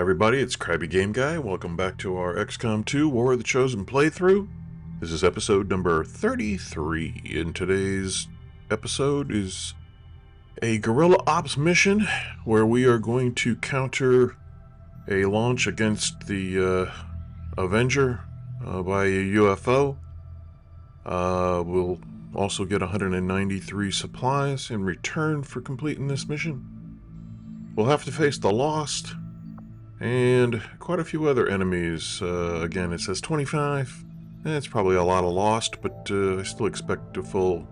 Hi everybody, it's Krabby Game Guy. Welcome back to our XCOM 2 War of the Chosen playthrough. This is episode number 33. In today's episode is a guerrilla ops mission where we are going to counter a launch against the Avenger by a UFO. We'll also get 193 supplies in return for completing this mission. We'll have to face the Lost and quite a few other enemies. Again, it says 25. It's probably a lot of Lost, but I still expect a full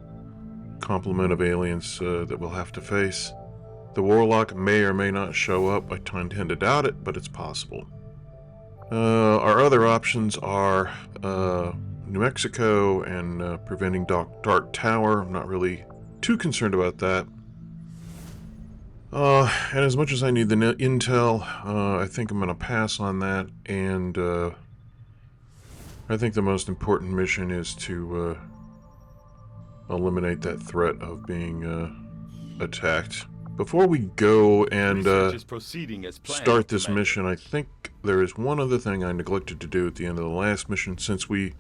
complement of aliens that we'll have to face. The Warlock may or may not show up. I tend to doubt it, but it's possible. Our other options are New Mexico and preventing Dark Tower. I'm not really too concerned about that. And as much as I need the intel, I think I'm going to pass on that, and I think the most important mission is to eliminate that threat of being attacked. Before we go and start this mission, I think there is one other thing I neglected to do at the end of the last mission. Since we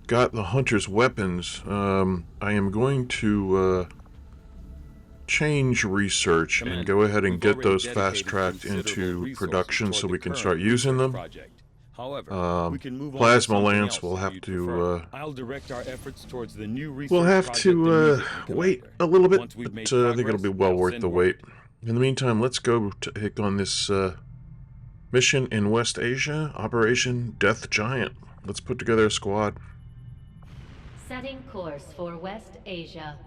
got the hunter's weapons, I am going to change research and go ahead and get those fast-tracked into production so we can start using them. Plasma Lance will have to wait a little bit, but I think it'll be well worth the wait. In the meantime, let's go take on this mission in West Asia, Operation Death Giant. Let's put together a squad. Setting course for West Asia.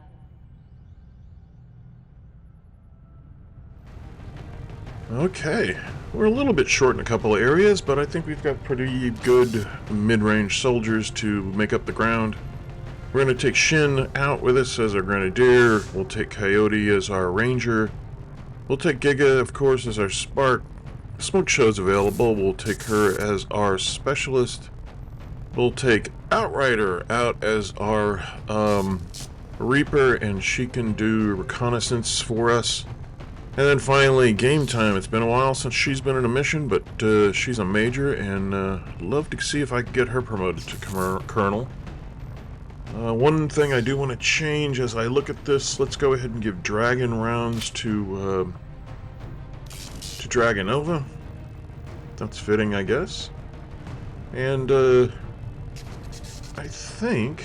Okay, we're a little bit short in a couple of areas, but I think we've got pretty good mid-range soldiers to make up the ground. We're going to take Shin out with us as our Grenadier. We'll take Coyote as our Ranger. We'll take Giga, of course, as our Spark. Smoke Show's available. We'll take her as our Specialist. We'll take Outrider out as our Reaper, and she can do reconnaissance for us. And then finally, Game Time. It's been a while since she's been in a mission, but she's a Major, and I'd love to see if I can get her promoted to Colonel. One thing I do want to change as I look at this, let's go ahead and give Dragon rounds to Dragonova. That's fitting, I guess. And I think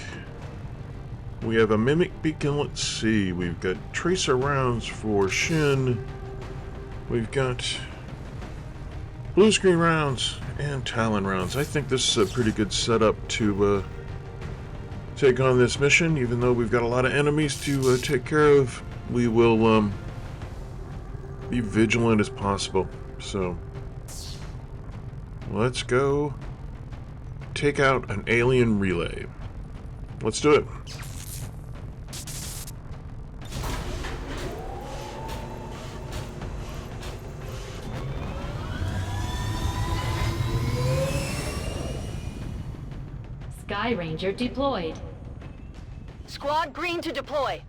we have a Mimic Beacon. Let's see. We've got Tracer rounds for Shin. We've got Blue Screen rounds and Talon rounds. I think this is a pretty good setup to take on this mission. Even though we've got a lot of enemies to take care of, we will be vigilant as possible. So let's go take out an alien relay. Let's do it. Sky Ranger deployed. Squad green to deploy.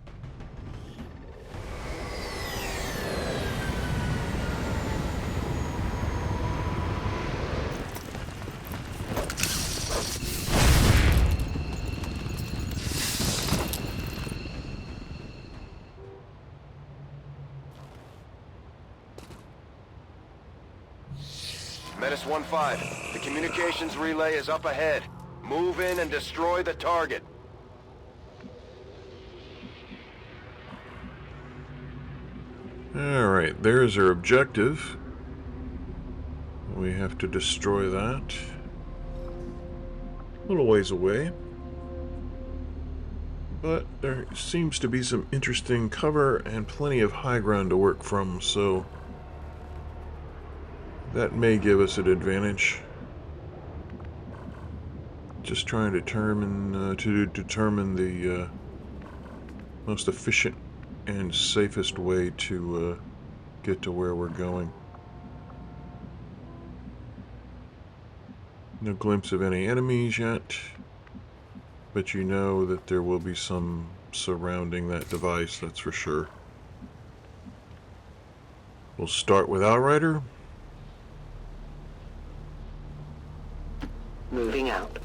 Menace 1-5, the communications relay is up ahead. Move in and destroy the target. Alright, there's our objective. We have to destroy that. A little ways away. But there seems to be some interesting cover and plenty of high ground to work from, so that may give us an advantage. Just trying to determine the most efficient and safest way to get to where we're going. No glimpse of any enemies yet, but you know that there will be some surrounding that device, that's for sure. We'll start with Outrider. Moving out.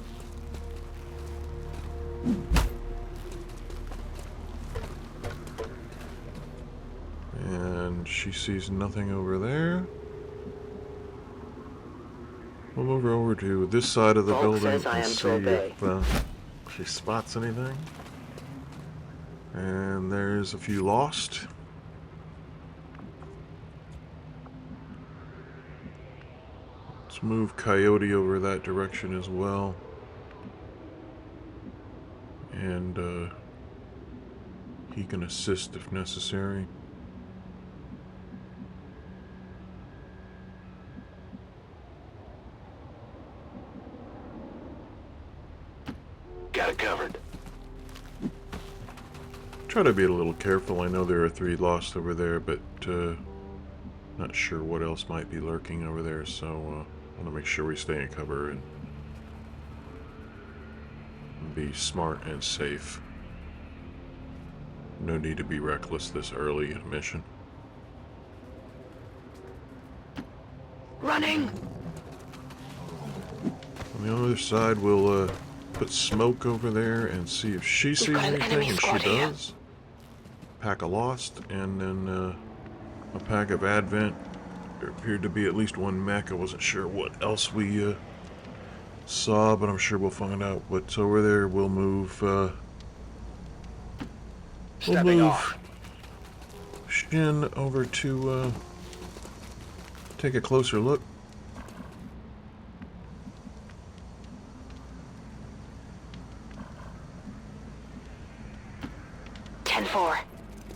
And she sees nothing over there. We'll move her over to this side of the Vault building says I and am see to obey. if she spots anything. And there's a few lost. Let's move Coyote over that direction as well. And he can assist if necessary. Got it covered. Try to be a little careful. I know there are 3 lost over there, but not sure what else might be lurking over there, so I want to make sure we stay in cover and be smart and safe. No need to be reckless this early in a mission. Running! On the other side, we'll put smoke over there and see if she sees got an anything, enemy and she squad here. does. Pack of Lost, and then a pack of Advent. There appeared to be at least 1 mech. I wasn't sure what else we saw, but I'm sure we'll find out what's over there. We'll move. Stepping off. Shin over to take a closer look.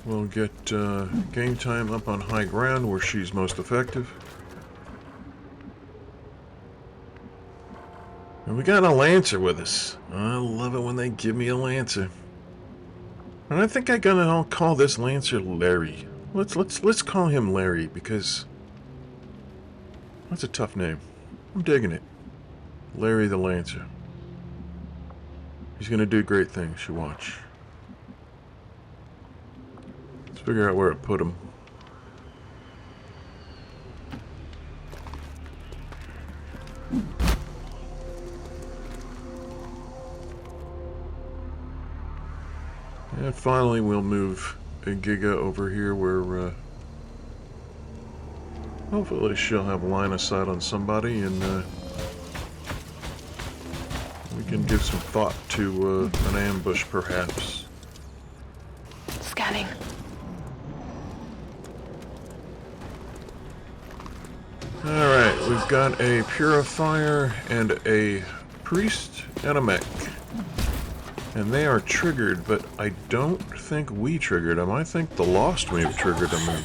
We'll get game time up on high ground where she's most effective. And we got a Lancer with us. I love it when they give me a Lancer. And I think I'm gonna call this Lancer Larry. Let's call him Larry because that's a tough name. I'm digging it. Larry the Lancer. He's gonna do great things, you watch. Let's figure out where to put him. And finally we'll move a Giga over here where hopefully she'll have line of sight on somebody, and we can give some thought to an ambush perhaps. Scanning. Alright, we've got a Purifier and a Priest and a Mech. And they are triggered, but I don't think we triggered them. I think the Lost may have triggered them. And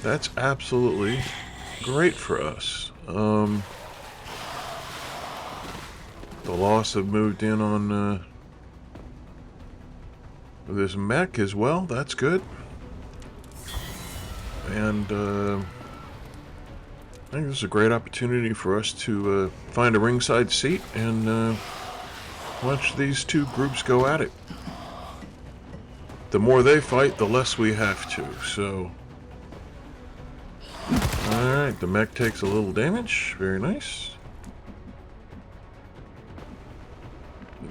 that's absolutely great for us. The Lost have moved in on this mech as well. That's good. And I think this is a great opportunity for us to find a ringside seat and watch these two groups go at it. The more they fight, the less we have to, so... Alright, the mech takes a little damage. Very nice.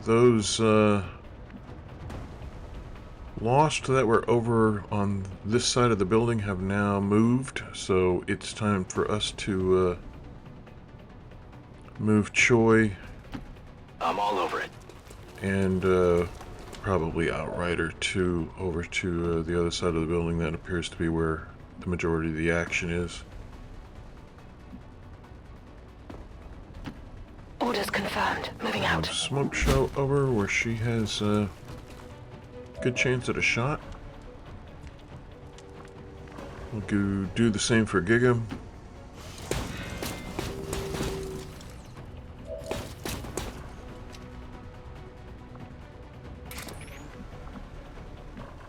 Those Lost that were over on this side of the building have now moved, so it's time for us to move Choi. I'm all over it. And probably Outrider too over to the other side of the building. That appears to be where the majority of the action is. Orders confirmed. Moving out. Smoke show over where she has a good chance at a shot. We'll go do the same for Giga.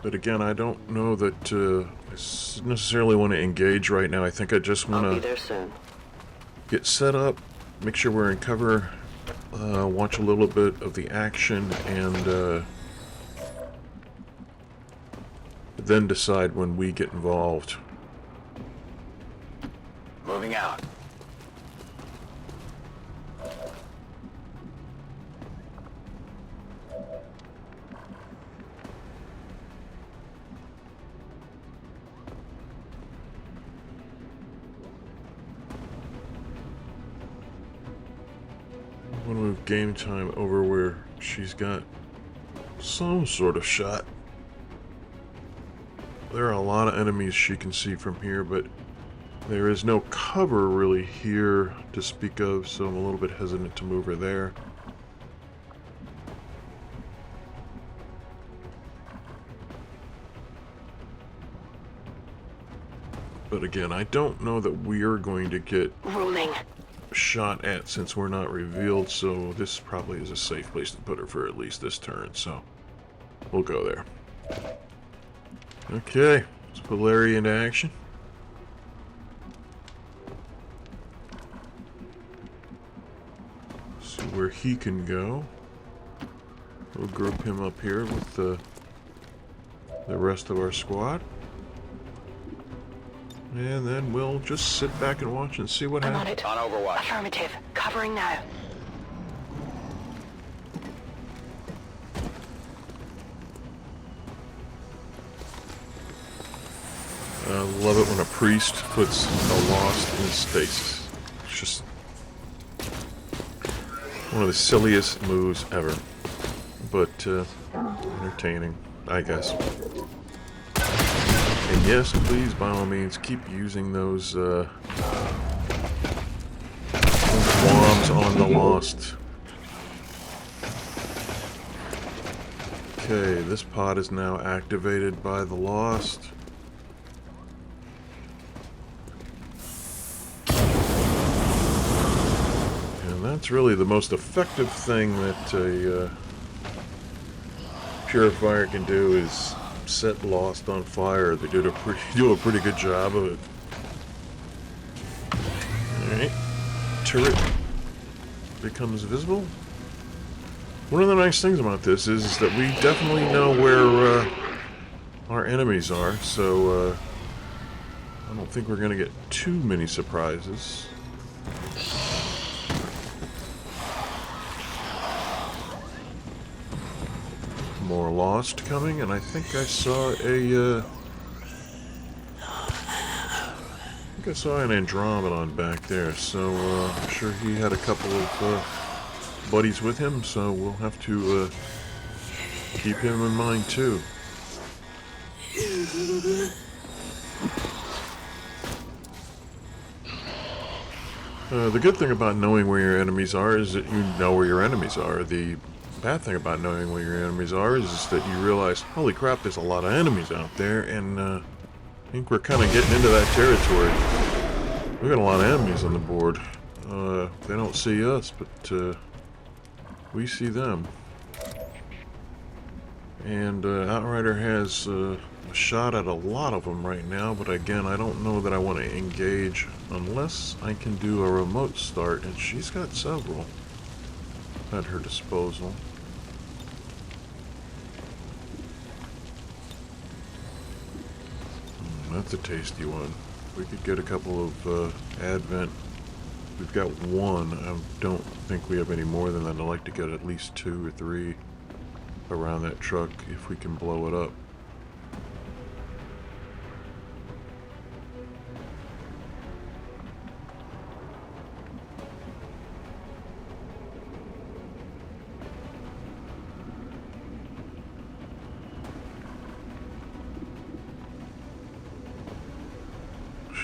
But again, I don't know that I necessarily want to engage right now. I think I just want I'll be to there soon. get set up, make sure we're in cover, watch a little bit of the action, and then decide when we get involved. Moving out. I want to move game time over where she's got some sort of shot. There are a lot of enemies she can see from here, but there is no cover really here to speak of, so I'm a little bit hesitant to move her there. But again, I don't know that we are going to get Ruling. shot at since we're not revealed, so this probably is a safe place to put her for at least this turn, so we'll go there. Okay, let's put Larry into action. See where he can go. We'll group him up here with the rest of our squad. And then we'll just sit back and watch and see what I'm on happens. it. On Overwatch. Affirmative. Covering now. I love it when a priest puts a lost in stasis. It's just one of the silliest moves ever. But entertaining, I guess. And yes, please, by all means, keep using those bombs on the lost. Okay, this pod is now activated by the lost. And that's really the most effective thing that a purifier can do is set lost on fire. They do a pretty good job of it. Alright. Turret becomes visible. One of the nice things about this is that we definitely know where our enemies are, so I don't think we're going to get too many surprises. More lost coming, and I think I saw an Andromedon back there, so I'm sure he had a couple of buddies with him, so we'll have to keep him in mind too. The good thing about knowing where your enemies are is that you know where your enemies are. The bad thing about knowing where your enemies are is that you realize, holy crap, there's a lot of enemies out there, and I think we're kind of getting into that territory. We've got a lot of enemies on the board. They don't see us, but we see them. And Outrider has a shot at a lot of them right now, but again, I don't know that I want to engage unless I can do a remote start, and she's got several at her disposal. That's a tasty one. We could get a couple of Advent. We've got one. I don't think we have any more than that. I'd like to get at least 2 or 3 around that truck if we can blow it up.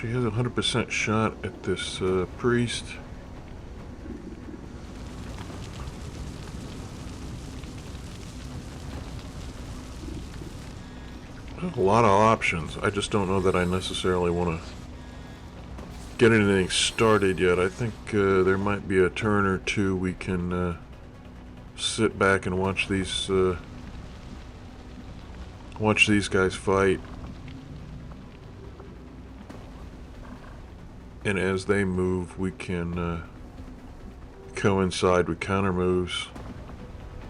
She has a 100% shot at this priest. There's a lot of options. I just don't know that I necessarily want to get anything started yet. I think there might be a turn or two we can sit back and watch these guys fight. And as they move, we can coincide with counter moves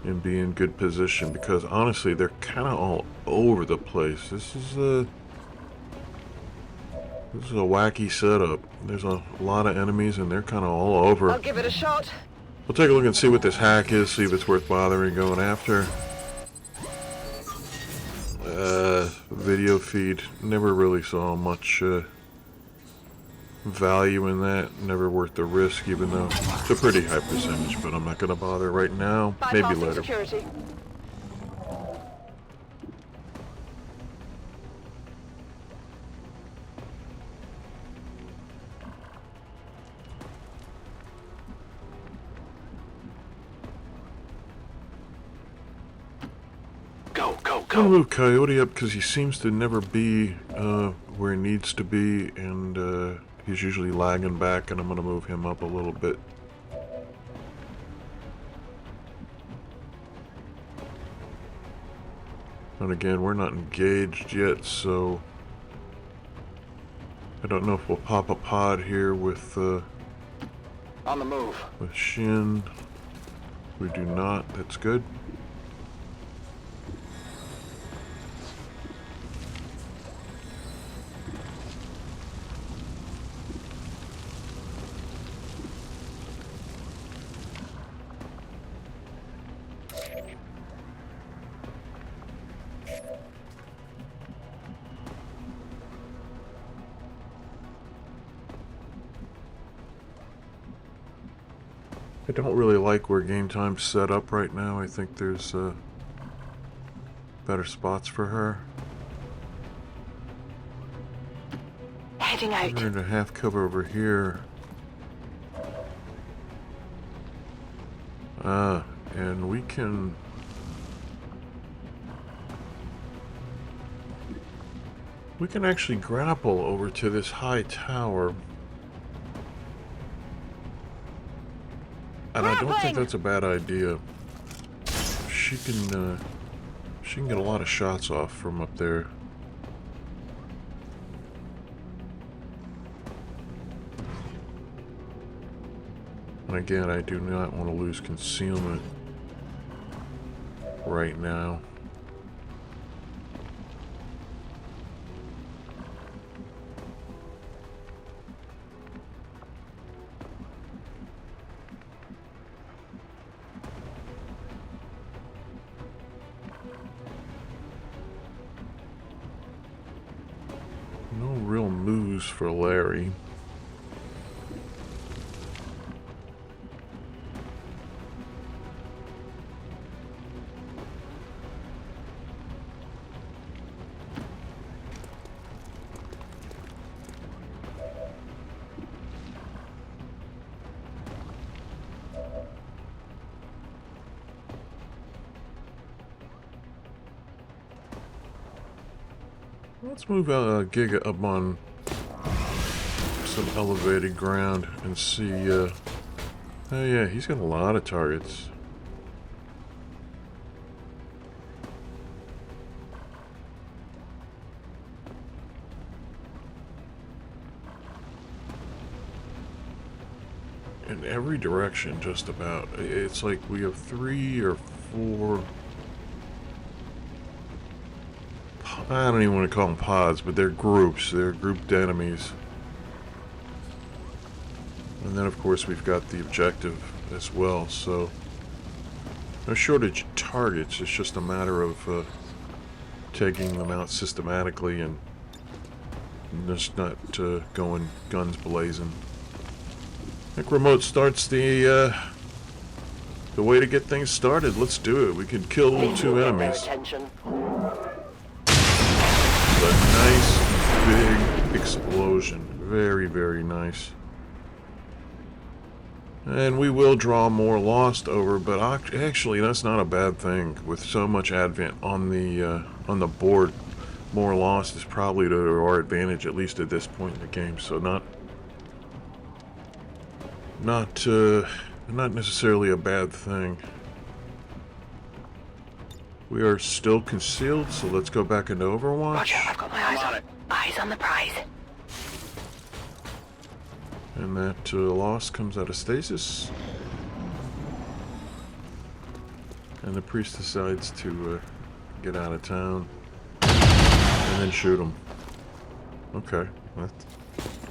and be in good position, because honestly, they're kind of all over the place. This is a wacky setup. There's a lot of enemies, and they're kind of all over. I'll give it a shot. We'll take a look and see what this hack is, see if it's worth bothering going after. Video feed. Never really saw much value in that. Never worth the risk, even though it's a pretty high percentage, but I'm not going to bother right now. Maybe Bypassing later. security. Go, go, I'm gonna go. move Coyote up because he seems to never be where he needs to be, and he's usually lagging back, and I'm gonna move him up a little bit. And again, we're not engaged yet, so I don't know if we'll pop a pod here with On the move. Shin. We do not. That's good. I don't really like where game time's set up right now. I think there's better spots for her. Heading out. We're in a half cover over here. And we can... We can actually grapple over to this high tower. And I don't think that's a bad idea. She can get a lot of shots off from up there. And again, I do not want to lose concealment right now. No real moves for Larry. Let's move Giga up on some elevated ground and see, oh yeah, he's got a lot of targets. In every direction, just about. It's like we have 3 or 4... I don't even want to call them pods, but they're groups. They're grouped enemies. And then, of course, we've got the objective as well, so... No shortage of targets. It's just a matter of taking them out systematically and just not going guns blazing. I think remote start's the way to get things started. Let's do it. We can kill 2 enemies. Attention. A nice big explosion. Very, very nice. And we will draw more Lost over, but actually that's not a bad thing. With so much Advent on the board, more Lost is probably to our advantage, at least at this point in the game. So not necessarily a bad thing. We are still concealed, so let's go back into Overwatch. Roger, I've got my eyes on it. Eyes on the prize. And that Lost comes out of stasis. And the priest decides to get out of town. And then shoot him. Okay, that's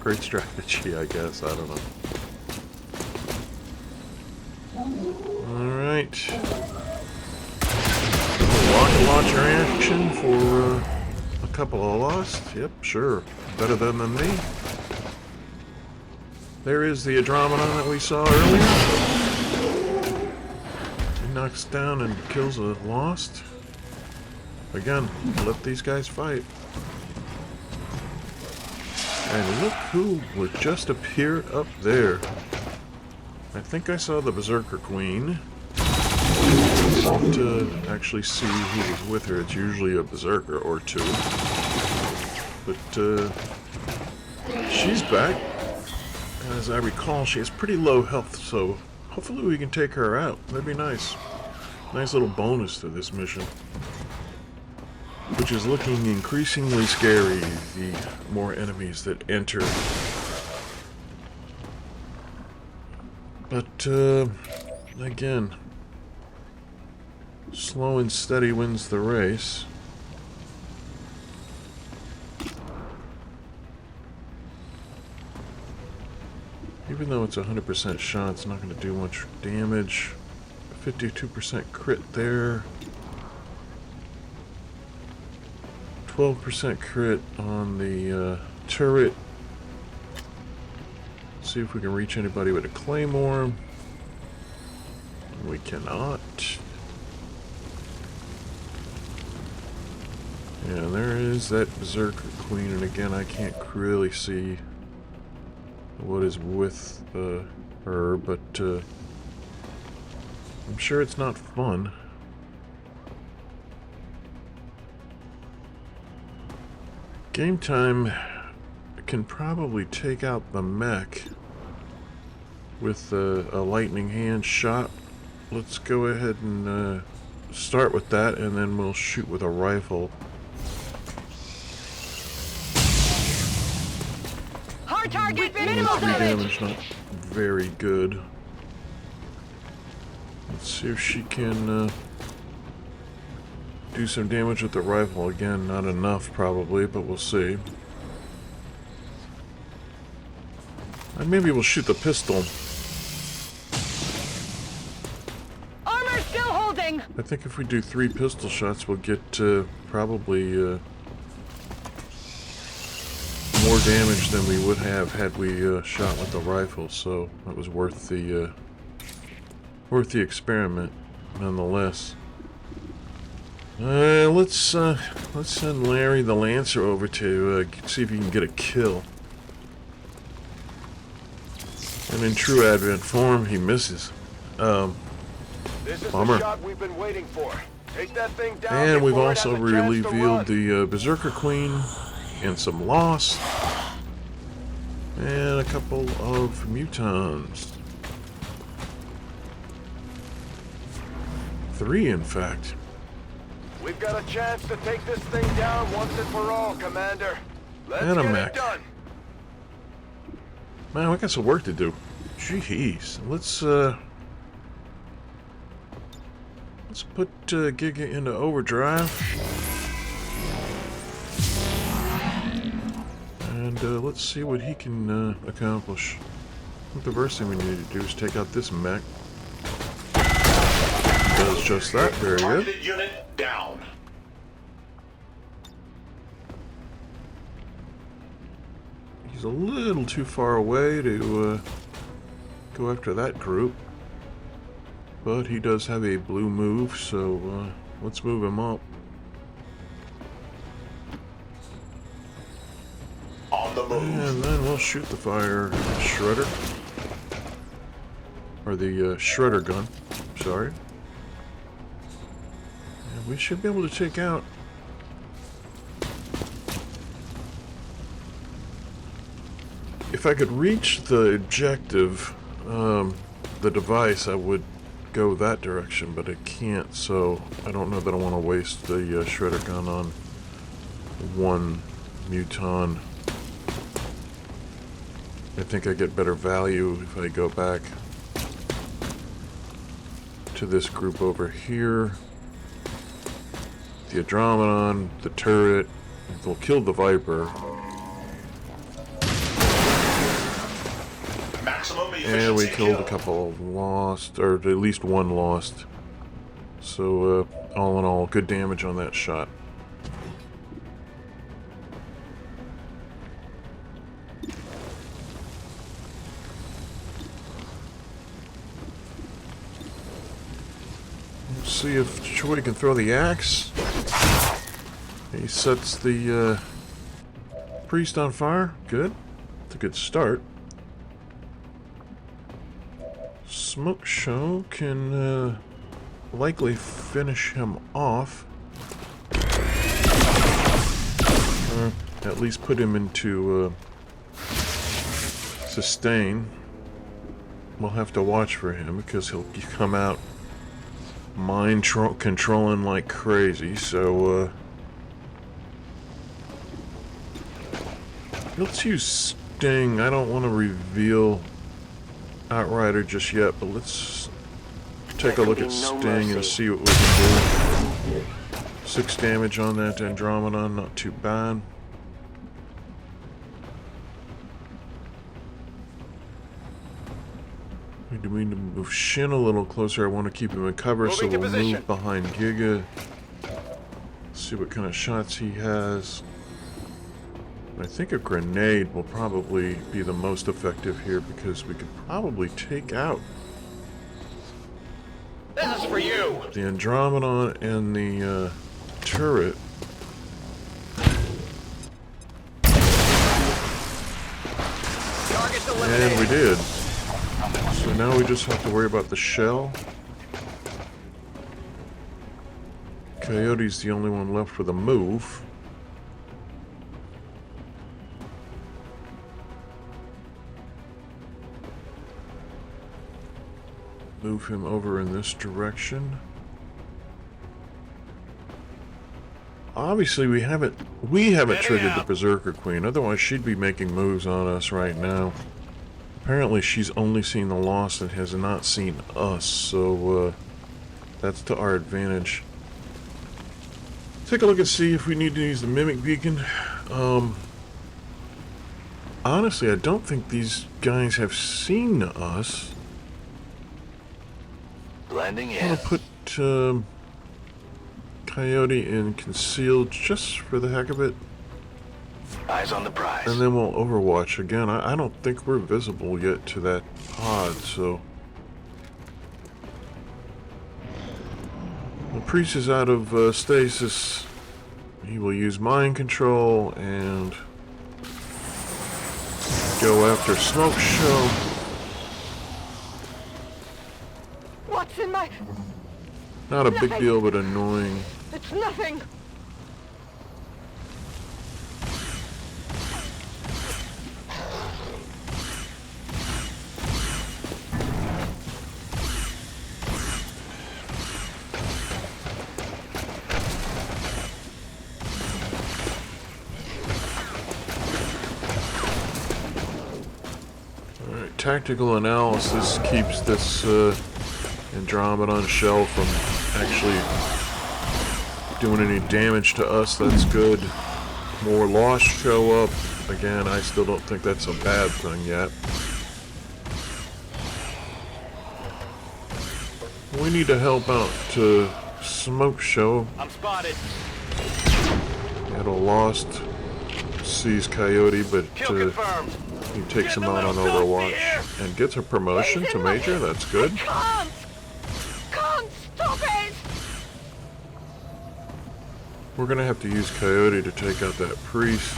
great strategy, I guess. I don't know. Alright. Rocket launcher action for a couple of Lost. Yep, sure. Better than me. There is the Andromedon that we saw earlier. He knocks down and kills a Lost. Again, let these guys fight. And look who would just appear up there. I think I saw the Berserker Queen. I didn't actually see who was with her. It's usually a Berserker or two. But she's back. As I recall, she has pretty low health, so hopefully we can take her out. That'd be nice. Nice little bonus to this mission. Which is looking increasingly scary, the more enemies that enter. But, again, slow and steady wins the race. Even though it's 100% shot, it's not going to do much damage. 52% crit there. 12% crit on the turret. Let's see if we can reach anybody with a claymore. We cannot. Yeah, there is that Berserker Queen, and again, I can't really see what is with her, but I'm sure it's not fun. Game time can probably take out the mech with a lightning hand shot. Let's go ahead and start with that, and then we'll shoot with a rifle. Hard target, Only minimal 3 damage. damage, not very good. Let's see if she can do some damage with the rifle. Again, not enough probably, but we'll see. And maybe we'll shoot the pistol. Armor still holding. I think if we do 3 pistol shots, we'll get probably more damage than we would have had we shot with the rifle. So that was worth the experiment, nonetheless. Let's send Larry the Lancer over to see if he can get a kill. And in true Advent form, he misses. This is Bummer. the shot we've been waiting for. Take that thing down. And we've before it also has a chance to revealed run. the Berserker Queen and some Lost. And a couple of Mutons. 3, in fact. We've got a chance to take this thing down once and for all, Commander. Let's And a get mech. it done. Man, we got some work to do. Jeez. Let's put Giga into overdrive. And let's see what he can accomplish. I think the first thing we need to do is take out this mech. He does just that. Very good. Targeted unit down. He's a little too far away to go after that group. But he does have a blue move, so let's move him up. On the move. And then we'll shoot the fire shredder. Or the shredder gun. Sorry. And we should be able to take out... If I could reach the objective, the device, I would go that direction, but I can't, so I don't know that I want to waste the shredder gun on one Muton. I think I get better value if I go back to this group over here. The Andromedon, the turret, they'll kill the Viper. Maximum And we efficiency killed a kill. couple of Lost, or at least one Lost. So, all in all, good damage on that shot. see if Choi can throw the axe. He sets the priest on fire. Good. It's a good start. Smoke Show can likely finish him off. Or at least put him into sustain. We'll have to watch for him because he'll come out mind controlling like crazy. So let's use Sting. I don't want to reveal Outrider just yet, but let's take a look at Sting and see what we can do. 6 damage on that Andromedon, not too bad. We need to move Shin a little closer. I want to keep him in cover, so we'll move behind Giga. See what kind of shots he has. I think a grenade will probably be the most effective here because we could probably take out This is for you. the Andromedon and the turret. Target's eliminated. And we did. So now we just have to worry about the shell. Coyote's the only one left with a move. Move him over in this direction. Obviously we haven't triggered the Berserker Queen, otherwise she'd be making moves on us right now. Apparently she's only seen the Lost and has not seen us, so that's to our advantage. Take a look and see if we need to use the Mimic Beacon. Honestly, I don't think these guys have seen us. Blending I'm in. gonna put Coyote in concealed just for the heck of it. Eyes on the prize. And then we'll overwatch again. I don't think we're visible yet to that pod, so... The priest is out of stasis. He will use mind control and go after Smoke Show. What's in my... Not a big Nothing. deal, but annoying. It's nothing. Alright, tactical analysis keeps this Andromedon shell from actually doing any damage to us. That's good. More Lost show up. Again, I still don't think that's a bad thing yet. We need to help out to Smoke Show. I'm spotted. Had a Lost, sees Coyote, but Kill confirmed. he takes him out on Overwatch and gets a promotion to Major. That's good. Can't stop it. We're gonna have to use Coyote to take out that priest.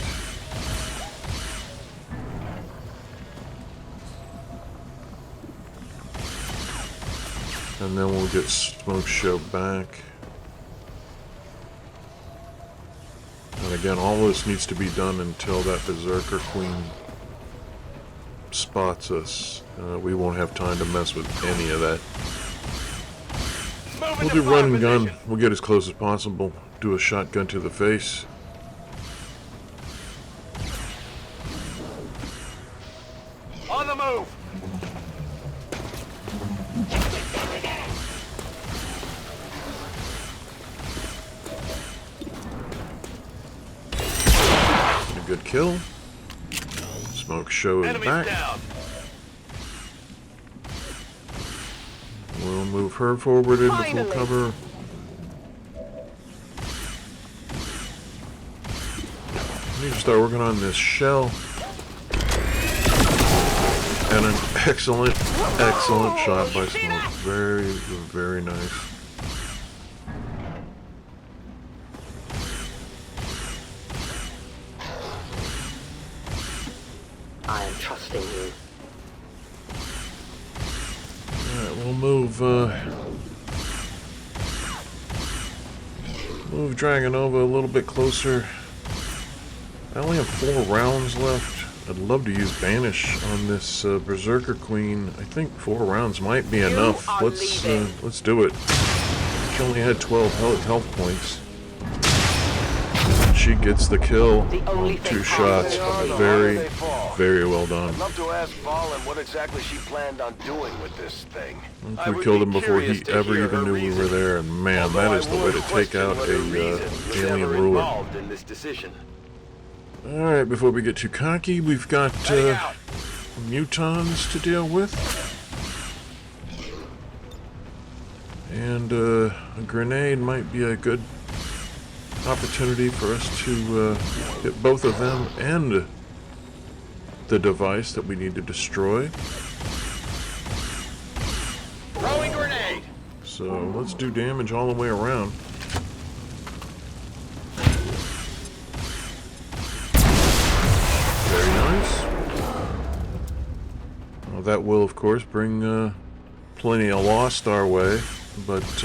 And then we'll get Smoke Show back. And again, all this needs to be done until that Berserker Queen spots us. We won't have time to mess with any of that. We'll do run and gun. We'll get as close as possible. Do a shotgun to the face. On the move. A good kill. Smoke Show is Enemies back. down. We'll move her forward into full Finally. cover. We need to start working on this shell. And an excellent shot by Smoke. Very, very nice. move Dragonova a little bit closer. I only have 4 rounds left. I'd love to use Banish on this Berserker Queen. I think 4 rounds might be enough. Let's do it. She only had 12 health points. She gets the kill on 2 shots. Very, very well done. I'd love to ask Fallen what exactly she planned on doing with this thing. We killed him before he ever even knew we were there, and man, that is the way to take out a alien ruler. Alright, before we get too cocky, we've got mutons to deal with. And a grenade might be a good opportunity for us to hit both of them and the device that we need to destroy. Throwing grenade! So let's do damage all the way around. Very nice. Well, that will, of course, bring plenty of lost our way, but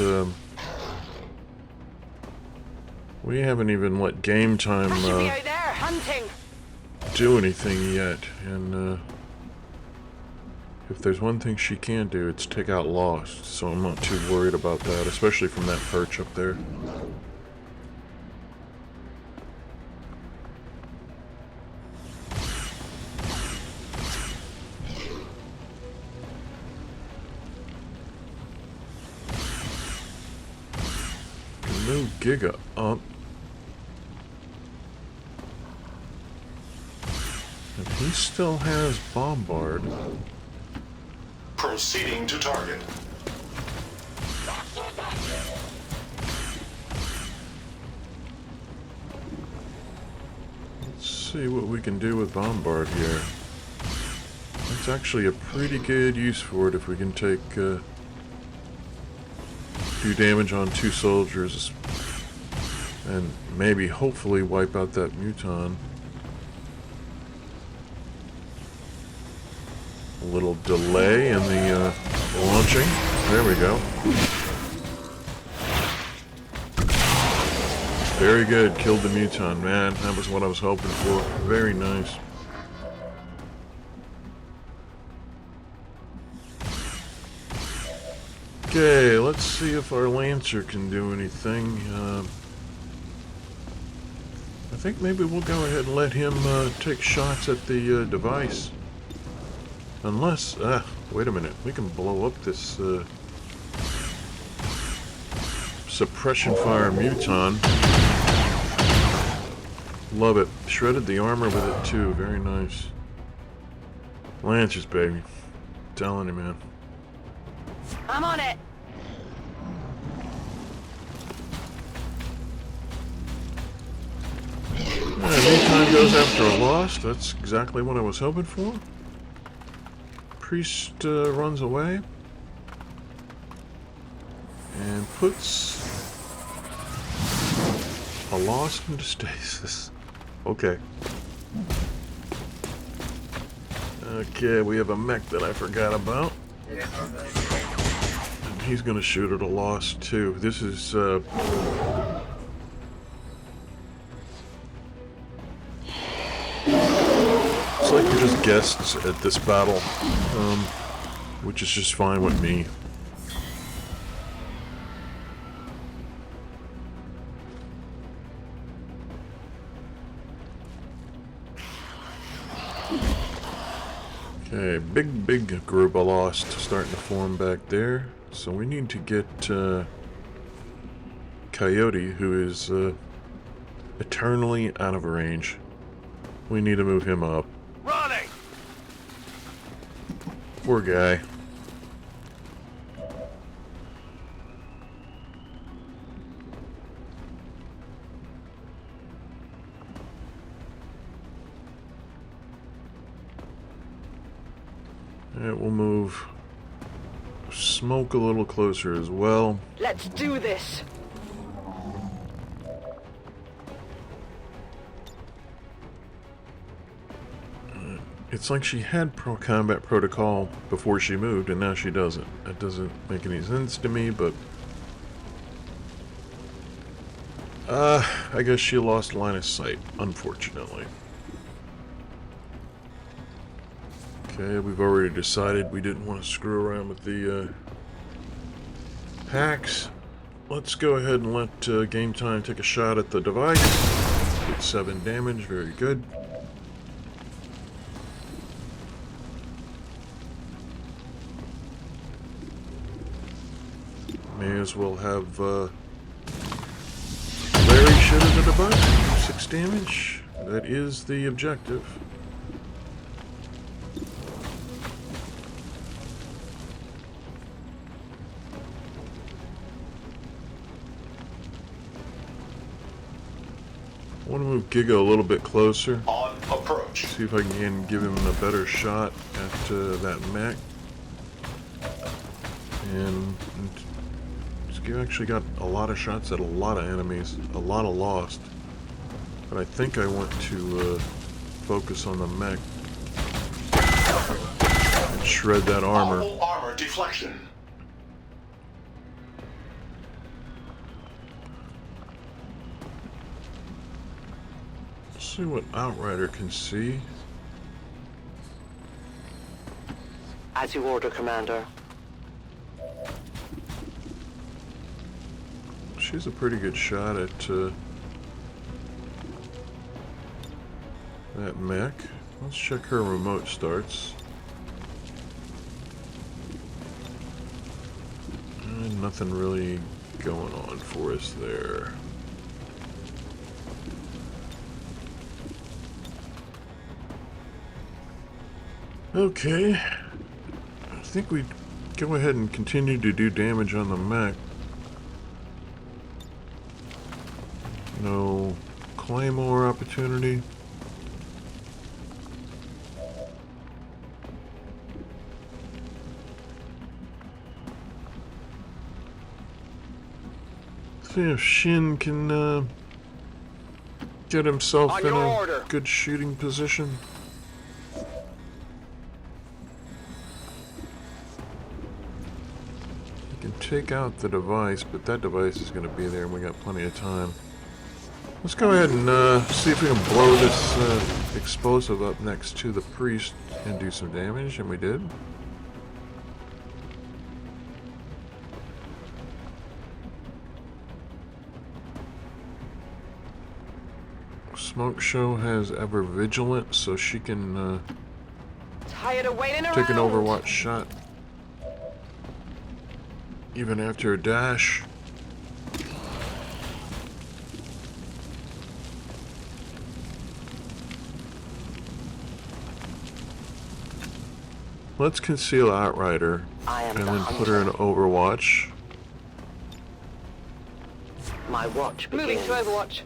we haven't even let game time do anything yet, and if there's one thing she can do, it's take out Lost, so I'm not too worried about that, especially from that perch up there. Move Giga up. And he still has Bombard. Proceeding to target. Let's see what we can do with Bombard here. That's actually a pretty good use for it if we can take few damage on 2 soldiers and maybe hopefully wipe out that muton. A little delay in the launching. There we go. Very good. Killed the muton, man. That was what I was hoping for. Very nice. Okay, let's see if our Lancer can do anything. I think maybe we'll go ahead and let him take shots at the device. Unless, wait a minute, we can blow up this suppression fire muton. Love it. Shredded the armor with it too. Very nice. Lancers, baby. Telling you, man. I'm on it. Meantime goes after a Lost. That's exactly what I was hoping for. Priest runs away and puts a Lost into stasis. Okay. Okay, we have a mech that I forgot about. And he's gonna shoot at a Lost too. This is it's like we're just guests at this battle, which is just fine with me. Okay, big group of Lost starting to form back there. So we need to get Coyote, who is eternally out of range. We need to move him up. Running! Poor guy. Alright, we'll move Smoke a little closer as well. Let's do this. It's like she had combat protocol before she moved, and now she doesn't. That doesn't make any sense to me, but... I guess she lost line of sight, unfortunately. Okay, we've already decided we didn't want to screw around with the, packs. Let's go ahead and let, Game Time take a shot at the device. Get 7 damage, very good. May as well have, Larry shoot at the device. 6 damage. That is the objective. I want to move Giga a little bit closer. On approach. See if I can give him a better shot at that mech. And Giga actually got a lot of shots at a lot of enemies. A lot of lost. But I think I want to focus on the mech. And shred that armor. Audible armor deflection. See what Outrider can see. As you order, Commander. She's a pretty good shot at that mech. Let's check her remote starts. And nothing really going on for us there. Okay, I think we go ahead and continue to do damage on the mech. No claymore opportunity. See if Shin can get himself On in your a order. good shooting position. Take out the device, but that device is going to be there and we got plenty of time. Let's go ahead and see if we can blow this explosive up next to the priest and do some damage, and we did. Smoke Show has Ever Vigilant, so she can Tired of waiting around. take an Overwatch shot. Even after a dash. Let's conceal Outrider I am and the then put her in Overwatch. My watch begins. Moving to Overwatch.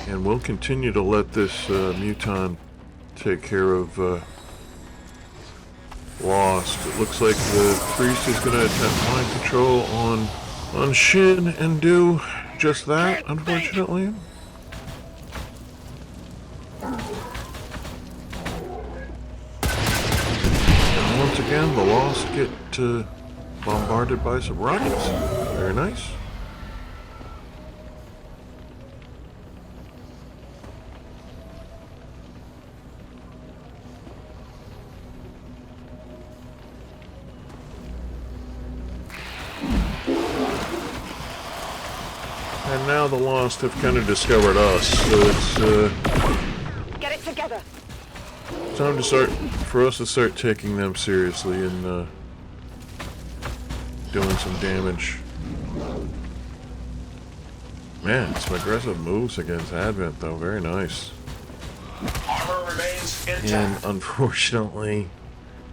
And we'll continue to let this Muton take care of Lost. It looks like the priest is going to attempt mind control on Shin and do just that, unfortunately. And once again, the Lost get bombarded by some rockets. Very nice. And now the Lost have kind of discovered us, so it's Get it together. time for us to start taking them seriously and doing some damage. Man, some aggressive moves against Advent though, very nice. Armor remains intact. And unfortunately,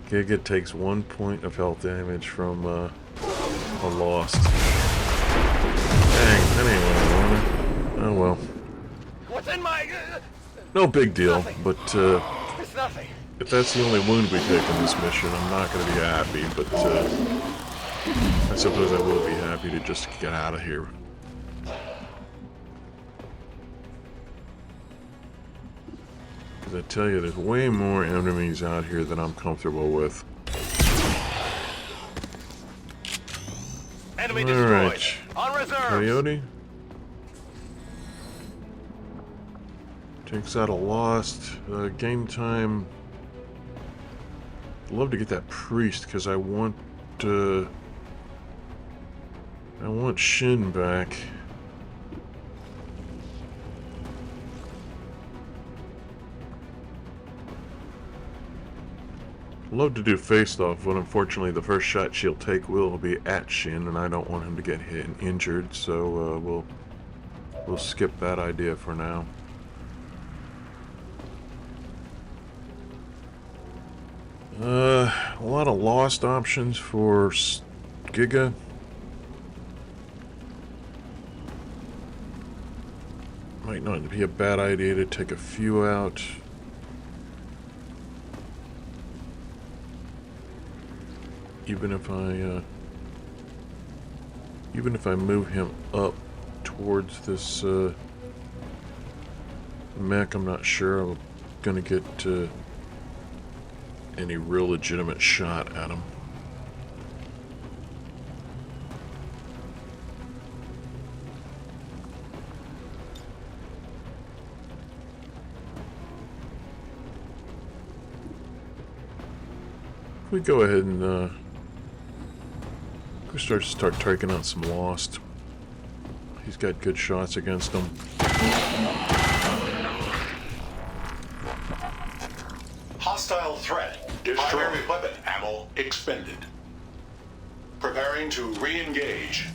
Giga takes 1 point of health damage from a Lost. Dang, that ain't what I wanted. Oh well. What's in my... No big deal, Nothing. but It's nothing. if that's the only wound we take in this mission, I'm not going to be happy, but I suppose I will be happy to just get out of here. As I tell you, there's way more enemies out here than I'm comfortable with. Enemy destroyed. Alright. On reserve. Coyote. Takes out a lost. Game time. I'd love to get that priest because I want Shin back. Love to do face-off, but unfortunately the first shot she'll take will be at Shin, and I don't want him to get hit and injured, so we'll skip that idea for now. A lot of lost options for Giga. Might not be a bad idea to take a few out. Even if I move him up towards this mech, I'm not sure I'm gonna get any real legitimate shot at him. We go ahead and we start taking out some lost. He's got good shots against them. Hostile threat. Primary weapon ammo expended. Preparing to re-engage.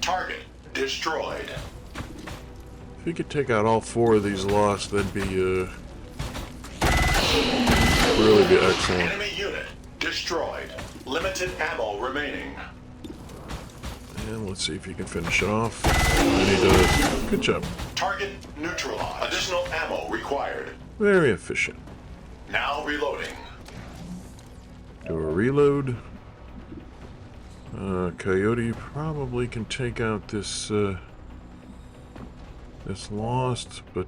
Target destroyed. If we could take out all 4 of these lost, that'd be really be excellent. Enemy unit destroyed. Limited ammo remaining. And let's see if he can finish it off. And he does. Good job. Target neutralized. Additional ammo required. Very efficient. Now reloading. Do a reload. Coyote probably can take out this this lost, but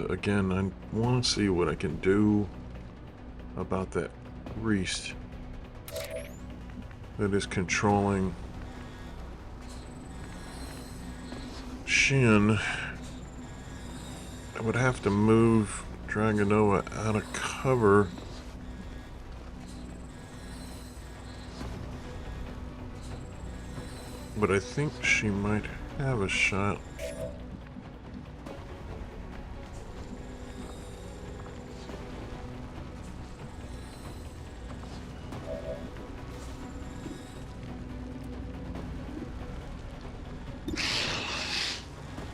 again, I want to see what I can do about that priest that is controlling Shin. I would have to move Dragonova out of cover. But I think she might have a shot.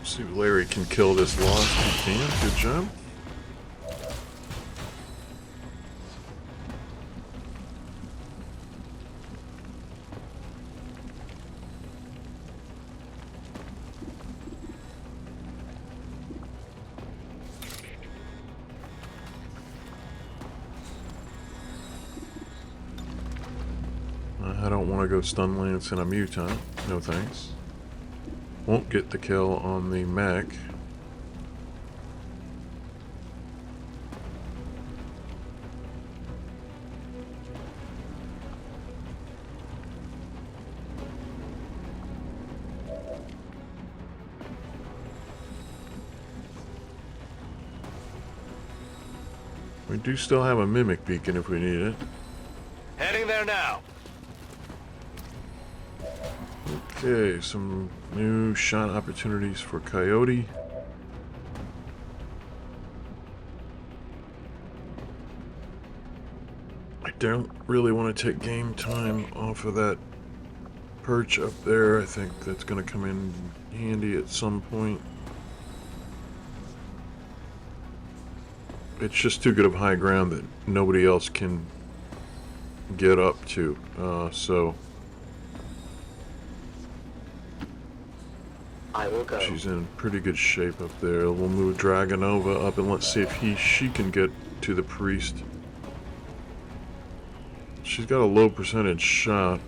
See if Larry can kill this lost. He can. Good job. I don't want to go stun lance in a mutant. No thanks. Won't get the kill on the mech. We do still have a mimic beacon if we need it. Heading there now. Okay, some new shot opportunities for Coyote. I don't really want to take game time off of that perch up there. I think that's going to come in handy at some point. It's just too good of high ground that nobody else can get up to, so I will go. she's in pretty good shape up there. We'll move Dragonova up and let's see if she can get to the priest. She's got a low percentage shot.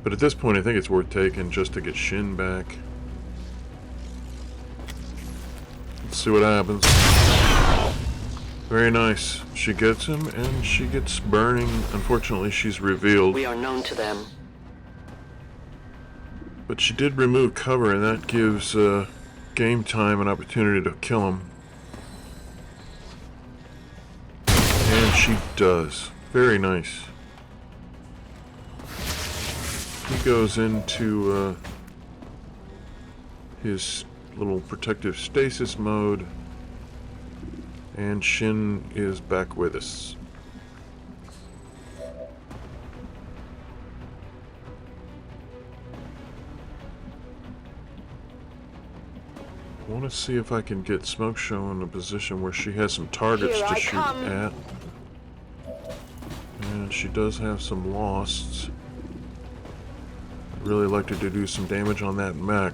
But at this point, I think it's worth taking just to get Shin back. Let's see what happens. Very nice. She gets him, and she gets burning. Unfortunately, she's revealed. We are known to them. But she did remove cover, and that gives Game Time an opportunity to kill him. And she does. Very nice. He goes into his little protective stasis mode, and Shin is back with us. I want to see if I can get Smoke Show in a position where she has some targets to shoot at. And she does have some losts. I'd really like her to do some damage on that mech.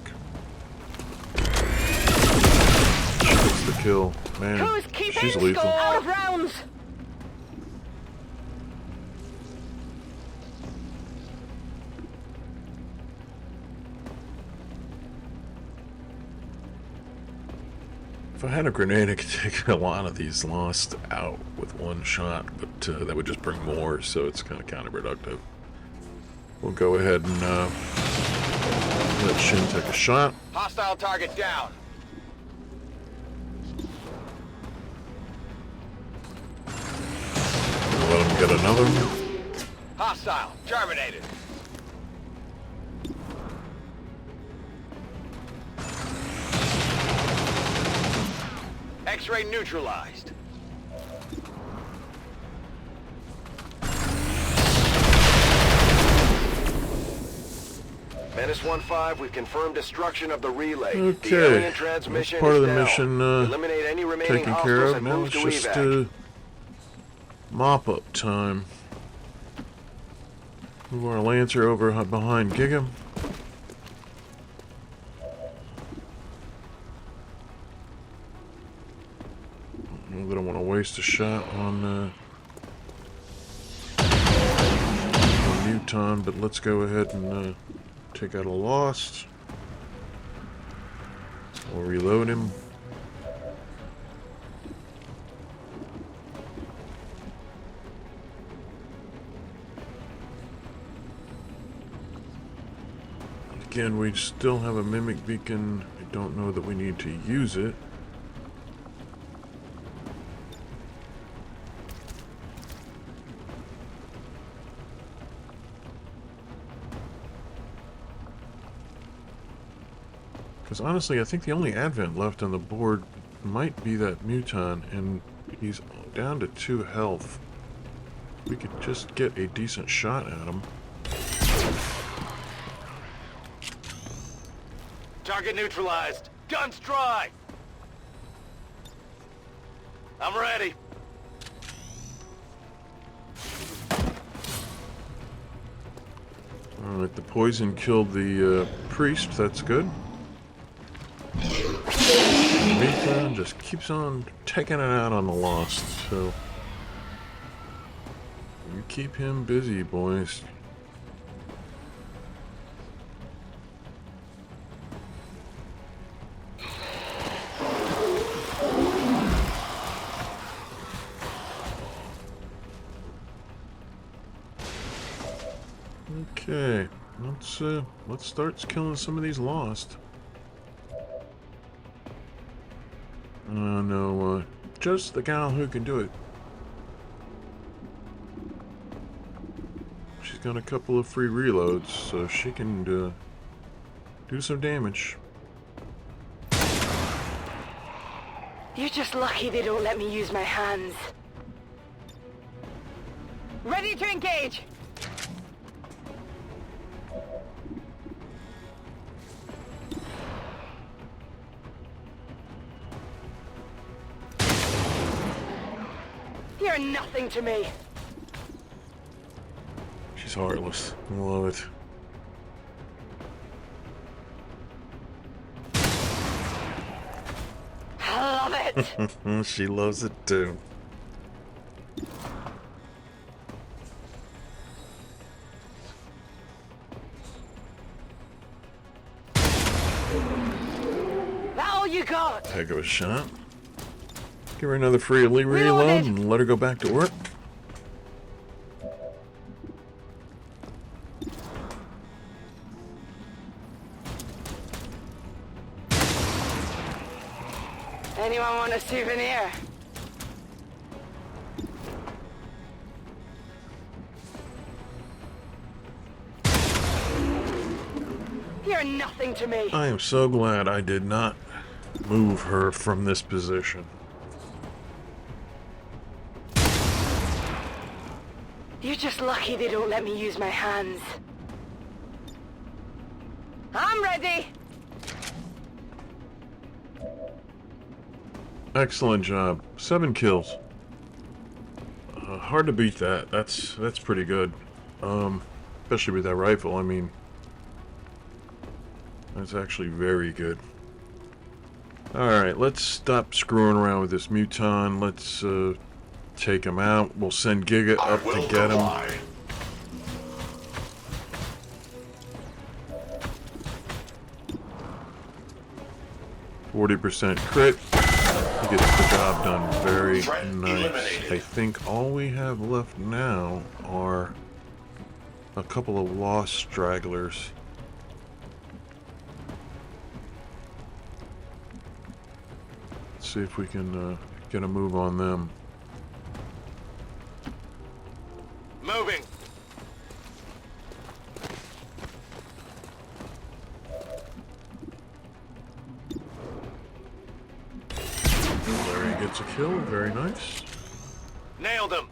She gets the kill. Man, she's lethal. Out of rounds. If I had a grenade, I could take a lot of these lost out with one shot, but that would just bring more, so it's kind of counterproductive. We'll go ahead and let Shin take a shot. Hostile target down. We'll let him get another one. Hostile terminated. X-ray neutralized. Menace 1-5, we've confirmed destruction of the relay. Okay, The alien that's transmission part of the is down. mission Eliminate any remaining taken care hostiles of. and Now move it's to just evac. mop-up time. Move our Lancer over behind Giga. I don't want to waste a shot on Muton, but let's go ahead and take out a Lost. We'll reload him. Again, we still have a Mimic Beacon. I don't know that we need to use it. Because honestly, I think the only Advent left on the board might be that Muton, and he's down to 2 health. We could just get a decent shot at him. Target neutralized. Guns dry. I'm ready. Alright, the poison killed the priest. That's good. Muton just keeps on taking it out on the Lost, so you keep him busy, boys. Okay, let's start killing some of these Lost. No, just the gal who can do it. She's got a couple of free reloads, so she can do some damage. You're just lucky they don't let me use my hands. Ready to engage! You're nothing to me. She's heartless. I love it. I love it. She loves it too. That all you got? Heck of a shot. Give her another free reload Reloaded. and let her go back to work. Anyone want a souvenir? You're nothing to me. I am so glad I did not move her from this position. You're just lucky they don't let me use my hands. I'm ready. Excellent job. 7 kills. Hard to beat that. That's pretty good. Especially with that rifle. I mean, that's actually very good. Alright, let's stop screwing around with this muton. Let's take him out. We'll send Giga I up will to get him. comply. %crit. He gets the job done very Threat nice. eliminated. I think all we have left now are a couple of lost stragglers. Let's see if we can get a move on them. Moving. Larry gets a kill, very nice. Nailed him.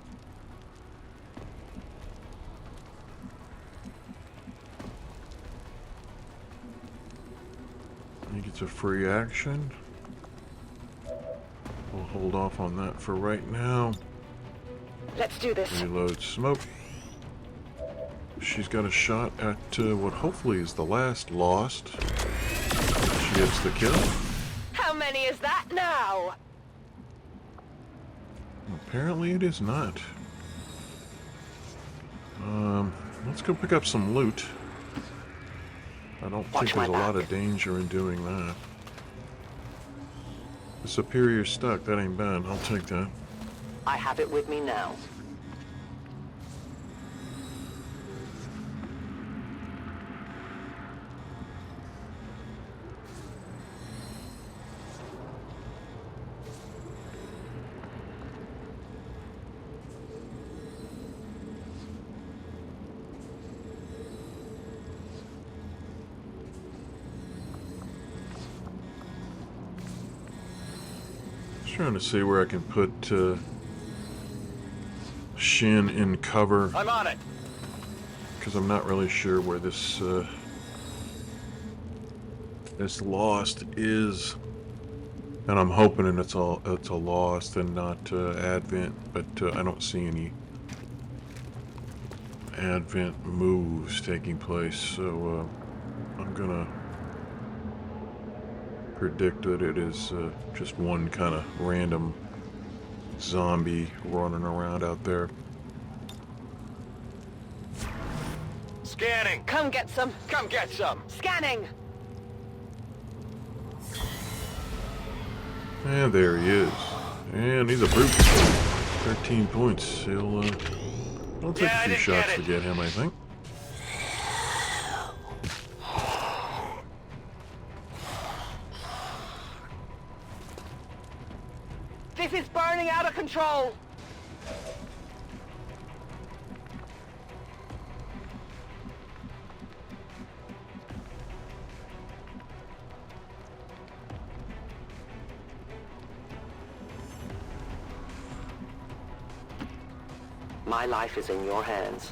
He gets a free action. We'll hold off on that for right now. Let's do this. Reload smoke. She's got a shot at what hopefully is the last lost. She gets the kill. How many is that now? Apparently it is not. Let's go pick up some loot. I don't think Watch my there's a lot back. of danger in doing that. The superior stuck, that ain't bad. I'll take that. I have it with me now. Just trying to see where I can put Shin in cover, I'm on it. because I'm not really sure where this this lost is, and I'm hoping it's a lost and not Advent, but I don't see any Advent moves taking place, so I'm gonna predict that it is just one kind of random zombie running around out there. Scanning. Come get some. Come get some. Scanning. And there he is. And he's a brute. 13 points. He'll take Yeah, a I few didn't shots get to it. get him, I think. This is burning out of control. My life is in your hands.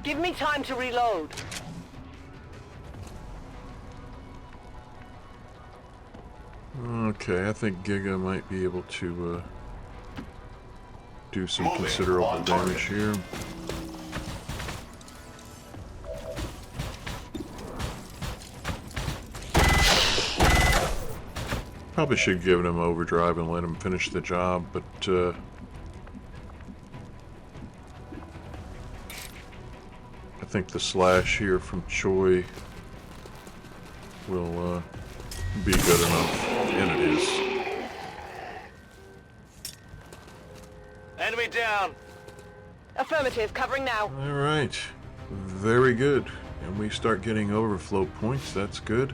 Give me time to reload. Okay, I think Giga might be able to do some Moving considerable on target. damage here. Probably should give him overdrive and let him finish the job, but I think the slash here from Choi will be good enough, and it is. Enemy down! Affirmative, covering now. All right, very good. And we start getting overflow points. That's good.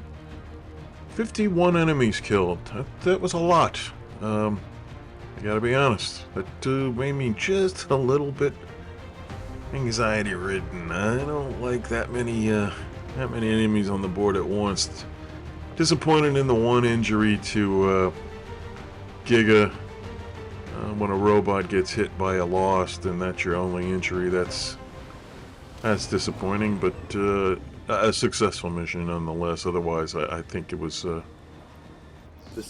51 enemies killed. That was a lot. I gotta be honest. That made me just a little bit anxiety-ridden. I don't like that many enemies on the board at once. Disappointed in the one injury to Giga. When a robot gets hit by a Lost and that's your only injury, that's disappointing, but a successful mission nonetheless. Otherwise, I think it was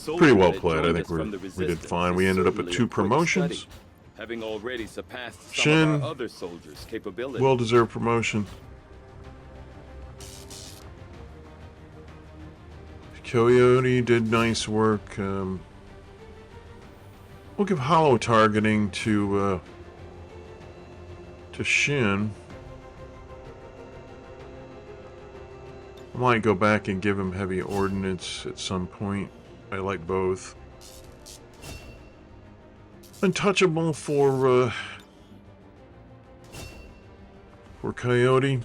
pretty well played. I think we did fine. We ended up at 2 promotions. Having already surpassed some Shin, of our other soldiers' capability. well-deserved promotion. Coyote did nice work. We'll give hollow targeting to Shin. I might go back and give him heavy ordnance at some point. I like both. Untouchable for Coyote.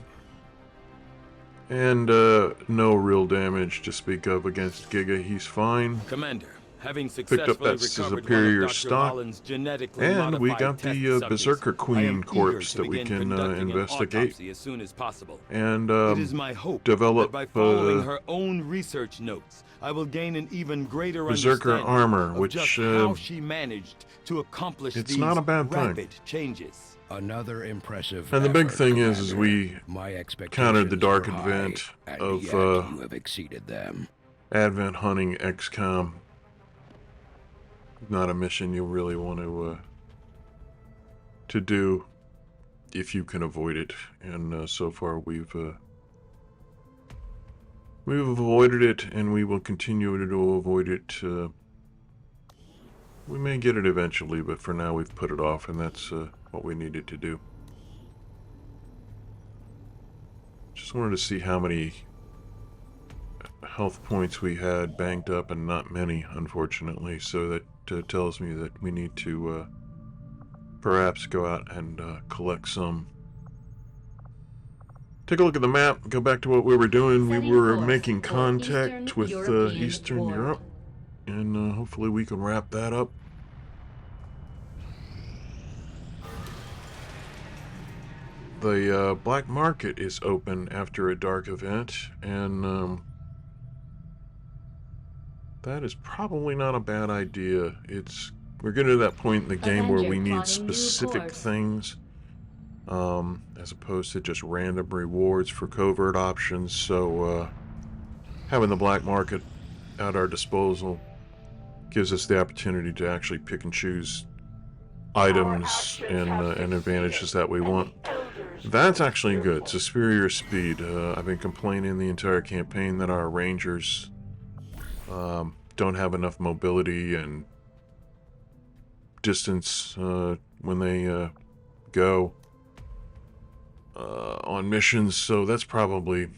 And no real damage to speak of against Giga. He's fine. Commander, having Picked successfully up that recovered superior one of Dr. stock. Holland's genetically And we modified got test the subjects, Berserker I am Queen eager corpse to that we begin can conducting an investigate. autopsy as soon as possible. And It is my hope develop that by following her own research notes, I will gain an even greater Berserker understanding armor, of which just how she managed to accomplish it's these not a bad thing. rapid changes. Another impressive. And the big effort, thing is Commander. we My expectations countered the dark were high, advent and of yet you have exceeded them. Advent hunting XCOM. Not a mission you really want to do if you can avoid it. And so far we've avoided it, and we will continue to avoid it. We may get it eventually, but for now we've put it off, and that's what we needed to do. Just wanted to see how many health points we had banked up, and not many, unfortunately, so that tells me that we need to perhaps go out and collect some. Take a look at the map, go back to what we were doing. We Setting were course making for contact Eastern with European Eastern Ward. Europe, and hopefully we can wrap that up. The black market is open after a dark event, and that is probably not a bad idea. We're getting to that point in the game where Avenger we need plotting new specific course. things, as opposed to just random rewards for covert options. So having the black market at our disposal gives us the opportunity to actually pick and choose items and advantages that we want. That's actually good. Superior speed. I've been complaining the entire campaign that our rangers don't have enough mobility and distance when they go on missions, so that's probably, I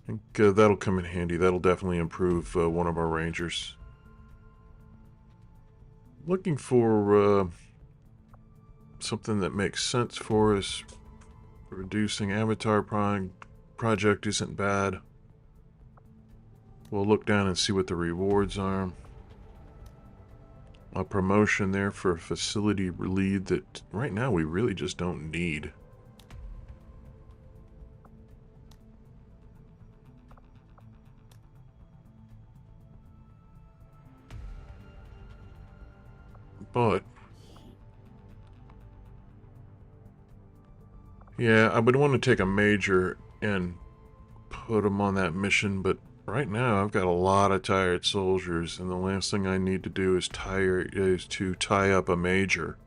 think that'll come in handy. That'll definitely improve one of our rangers. Looking for something that makes sense for us. Reducing avatar project isn't bad. We'll look down and see what the rewards are. A promotion there for a facility lead that right now we really just don't need. But yeah, I would want to take a major and put them on that mission, but right now I've got a lot of tired soldiers, and the last thing I need to do is to tie up a major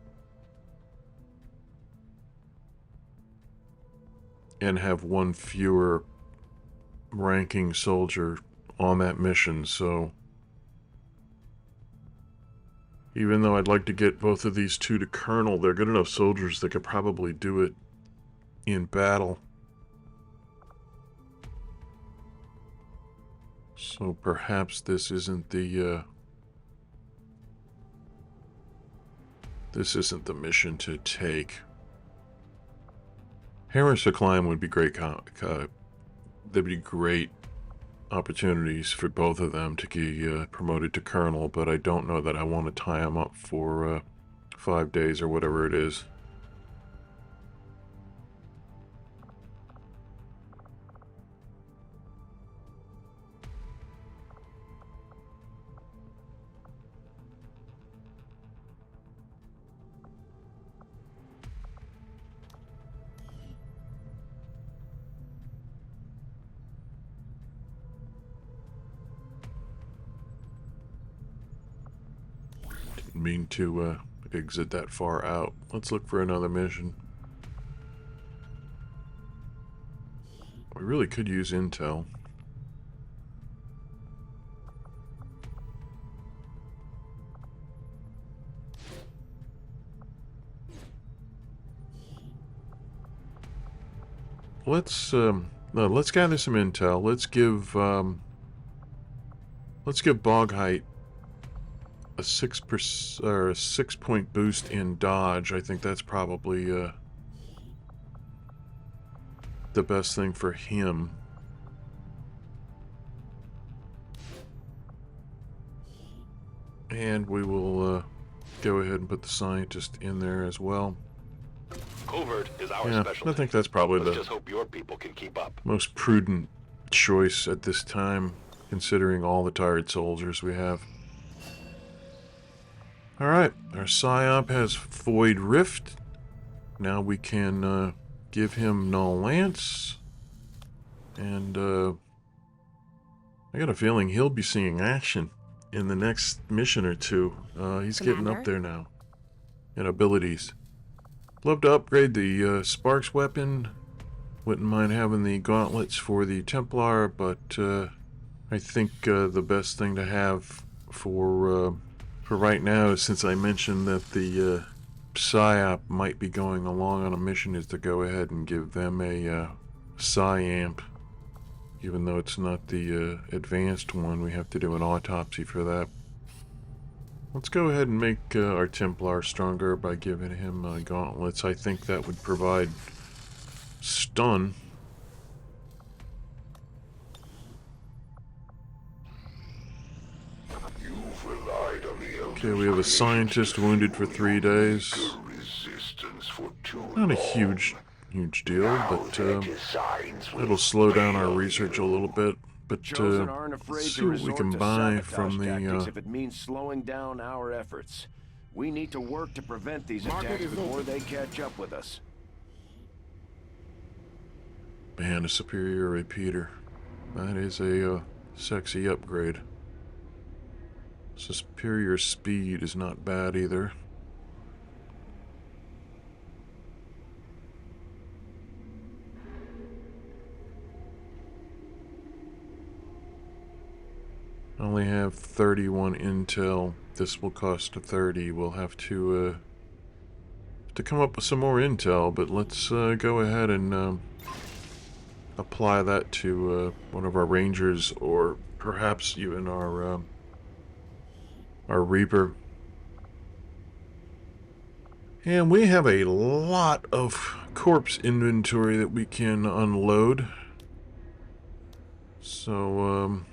and have one fewer ranking soldier on that mission. So even though I'd like to get both of these two to colonel, they're good enough soldiers that could probably do it in battle. So perhaps this isn't the mission to take. Hammers to climb would be great. There'd be great opportunities for both of them to get promoted to colonel, but I don't know that I want to tie them up for 5 days or whatever it is. Didn't mean to exit that far out. Let's look for another mission. We really could use intel. Let's gather some intel. Let's give Boghite a 6-point boost in dodge. I think that's probably the best thing for him. And we will go ahead and put the scientist in there as well. Covert is our Yeah, specialty. I think that's probably Let's the just hope your people can keep up. most prudent choice at this time, considering all the tired soldiers we have. Alright, our PSYOP has Void Rift. Now we can give him Null Lance. And I got a feeling he'll be seeing action in the next mission or two. He's getting up there now in abilities. Love to upgrade the Sparks weapon. Wouldn't mind having the gauntlets for the Templar, but I think the best thing to have for right now, since I mentioned that the PSYOP might be going along on a mission, is to go ahead and give them a PSYAMP. Even though it's not the advanced one, we have to do an autopsy for that. Let's go ahead and make our Templar stronger by giving him gauntlets. I think that would provide stun. Okay, we have a scientist wounded for 3 days. Not a huge deal, but it'll slow down our research a little bit. But Chosen aren't afraid let's see to what we resort can to buy sabotage from tactics the if it means slowing down our efforts. We need to work to prevent these attacks before they catch up with us. man, a superior repeater. That is a sexy upgrade. So superior speed is not bad either. I only have 31 intel. This will cost 30. We'll have to come up with some more intel, but let's go ahead and apply that to one of our rangers, or perhaps even our Reaper. And we have a lot of corpse inventory that we can unload. So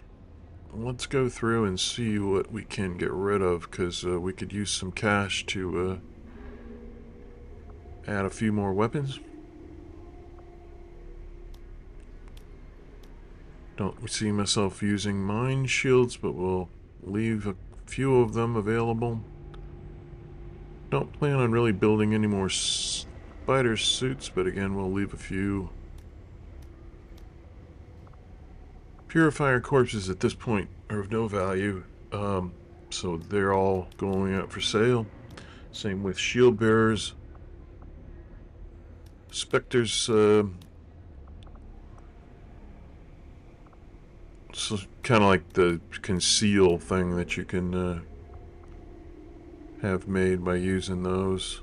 let's go through and see what we can get rid of, because we could use some cash to add a few more weapons. Don't see myself using mine shields, but we'll leave a few of them available. Don't plan on really building any more spider suits, but again, we'll leave a few. Purifier corpses at this point are of no value, so they're all going out for sale. Same with shield bearers. Spectators, so kind of like the conceal thing that you can have made by using those.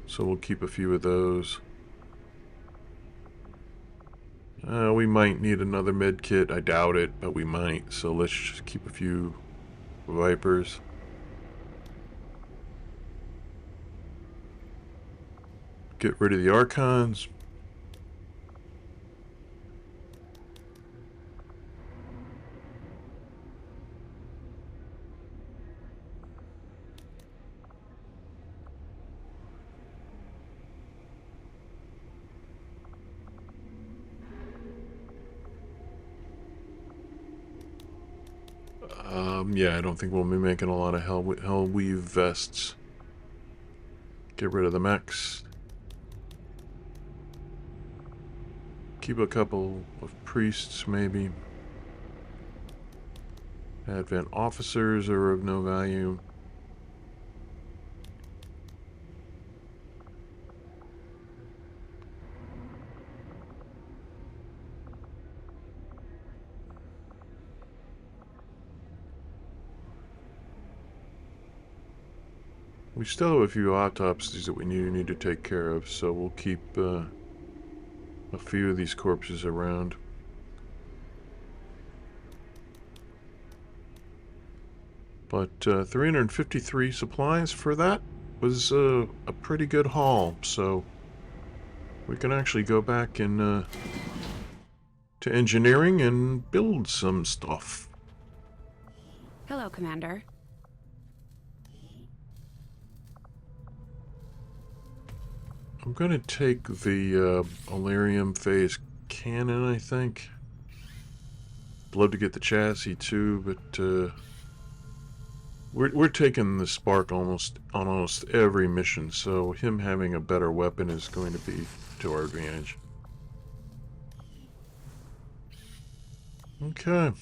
So we'll keep a few of those. We might need another med kit. I doubt it, but we might. So let's just keep a few Vipers. Get rid of the Archons. Yeah, I don't think we'll be making a lot of Hellweave vests. Get rid of the mechs. Keep a couple of priests, maybe. Advent officers are of no value. We still have a few autopsies that we need to take care of, so we'll keep a few of these corpses around. But 353 supplies for that was a pretty good haul, so we can actually go back and to engineering and build some stuff. Hello, Commander. I'm gonna take the Alarium phase cannon, I think. I'd love to get the chassis too, but we're taking the Spark on almost every mission, so him having a better weapon is going to be to our advantage. Okay.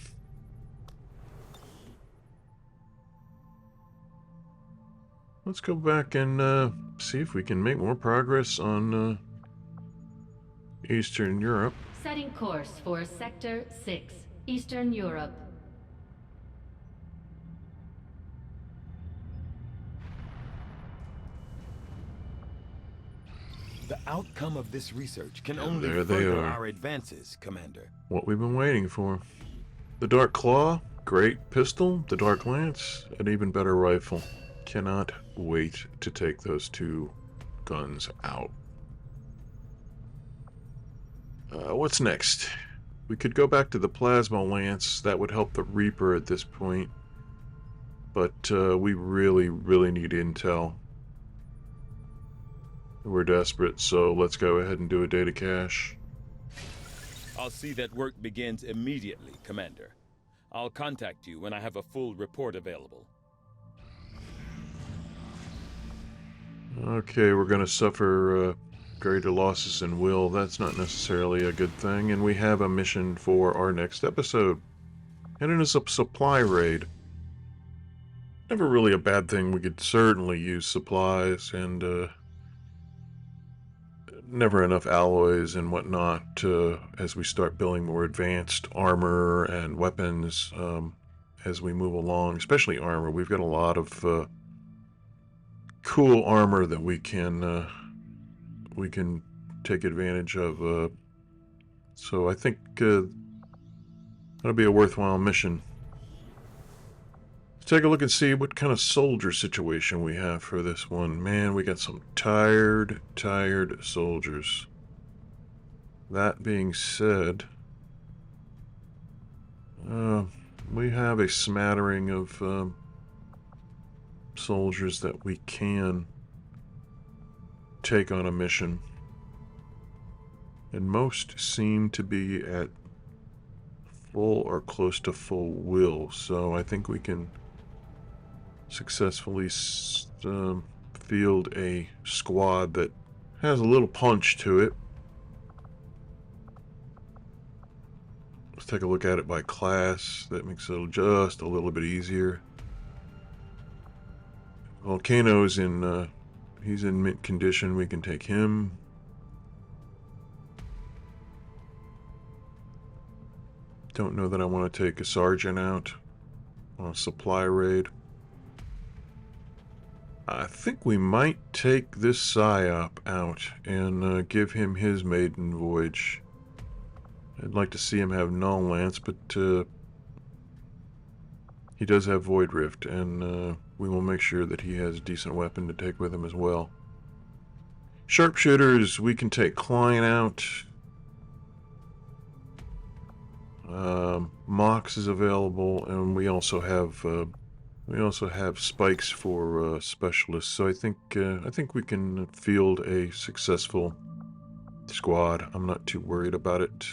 Let's go back and see if we can make more progress on Eastern Europe. Setting course for Sector 6, Eastern Europe. The outcome of this research can only there they further are. our advances, Commander. What we've been waiting for. The Dark Claw, great pistol. The Dark Lance, an even better rifle. Cannot wait to take those two guns out. What's next? We could go back to the Plasma Lance. That would help the Reaper at this point. But we really need intel. We're desperate, so let's go ahead and do a data cache. I'll see that work begins immediately, Commander. I'll contact you when I have a full report available. Okay, we're going to suffer greater losses in will. That's not necessarily a good thing, and we have a mission for our next episode. And it is a supply raid. Never really a bad thing. We could certainly use supplies, and never enough alloys and whatnot as we start building more advanced armor and weapons as we move along, especially armor. We've got a lot of cool armor that we can take advantage of. So I think that'll be a worthwhile mission. Let's take a look and see what kind of soldier situation we have for this one. Man, we got some tired soldiers. That being said, we have a smattering of soldiers that we can take on a mission, and most seem to be at full or close to full will, so I think we can successfully field a squad that has a little punch to it. Let's take a look at it by class. That makes it just a little bit easier. Volcano's he's in mint condition. We can take him. Don't know that I want to take a sergeant out on a supply raid. I think we might take this PSYOP out and give him his maiden voyage. I'd like to see him have Null Lance, but he does have Void Rift, and we will make sure that he has a decent weapon to take with him as well. Sharpshooters, we can take Klein out. Mox is available, and we also have spikes for specialists. So I think we can field a successful squad. I'm not too worried about it.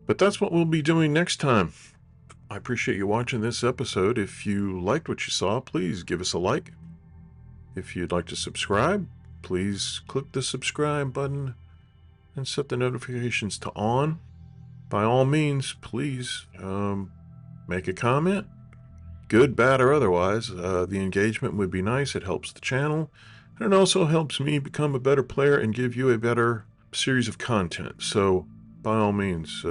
But that's what we'll be doing next time. I appreciate you watching this episode. If you liked what you saw, please give us a like. If you'd like to subscribe, please click the subscribe button and set the notifications to on. By all means, please make a comment. Good, bad, or otherwise. The engagement would be nice. It helps the channel. And it also helps me become a better player and give you a better series of content. So, by all means,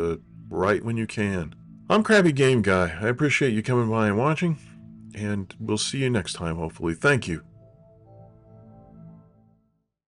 write when you can. I'm Krabby Game Guy. I appreciate you coming by and watching. And we'll see you next time, hopefully. Thank you.